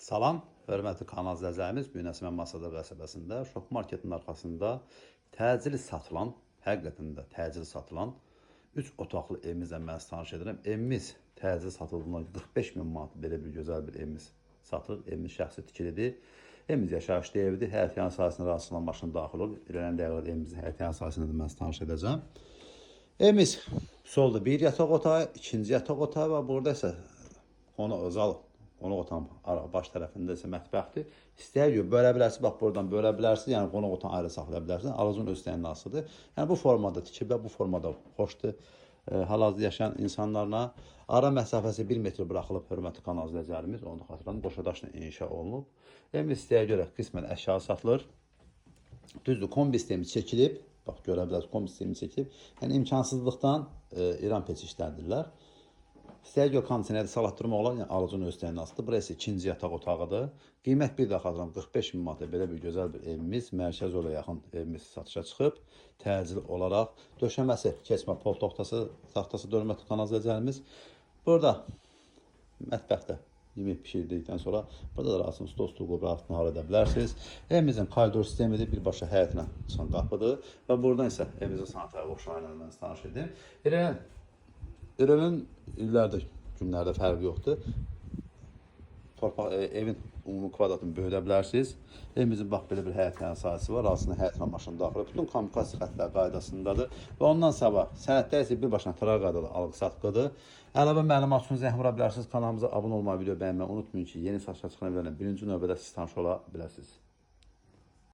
Salam, hörmətli kanal izləyicilərimiz. Bu gün Əsmən Masada qəsəbəsində Şok Marketin arxasında təcili satılan, həqiqətən də təcili satılan 3 otaqlı evimizlə mən tanış edirəm. Evimiz təcili satıldığında 45 min manat belə bir gözəl bir evimiz satılır. Evimiz şəxsi tikilidir. Evimiz yaşayışlı evdir. Həyət yanı sahəsində razılanan maşın daxil olur. İlənən dəqiqədə evimizin həyət yanı sahəsində də mən tanış edəcəm. Evimiz solda bir yataq otağı, ikinci yataq otağı və burada isə qonaq otağın baş tərəfində isə mətbəxdir. İstəyər görə bölə bilərsiniz, bax buradan bölə bilərsiniz, yəni qonaq otağını ayrı saxlaya bilərsiniz. Arzuun öz istəyinə asılıdır. Yəni bu formada tikiblər, bu formada xoşdur. Hal-hazırda yaşayan insanlarla ara məsafəsi 1 metr buraxılıb, hörmətli kanal izləyicilərimiz, onu da xatırladım, qoşadaşla inşa olunub. Evimiz istəyə görə qismən əşya satılır. Düzdür, kombi sistemi çəkilib, bax görə bilərsiniz, kombi sistemi çəkilib. Yəni imkansızlıqdan İran peçi işləndirlər. İstəyər görə kondisioneri salatdırma olar, yəni alıcının öz istəyinə asılıdır. Burası ikinci yataq otağıdır. Qiymət bir daha xatırlam 45 min manata belə bir gözəl bir evimiz, mərkəz ola yaxın evimiz satışa çıxıb. Təcili olaraq döşəməsi, keçmə pol taxtası hörmətli kanal izləyicilərimiz. Burada mətbəxdə yemək bişirdikdən sonra burada da rahatsınız stol qoyub rahat nahar edə bilərsiniz. Evimizin koridor sistemidir, birbaşa həyətinə çıxan qapıdır və buradan isə evimizin sanitariya oxşarı ilə mən tanış edim. İrənin illərdə, günlərdə fərqi yoxdur. Evin ümumi kvadratını böyüdə bilərsiniz. Evimizin bax belə bir həyət yanı sahəsi var. Aslında həyətinə maşın daxil. Bütün kommunikasiya xəttləri qaydasındadır. Və ondan sabah sənəddə isə birbaşa tərar qaydalı alğı-satqıdır. Əlavə məlumat üçün zəng vura bilərsiniz. Kanalımıza abunə olmayı, video bəyənməyi unutmayın ki, yeni satışa çıxan evlərlə birinci növbədə siz tanış ola biləsiniz.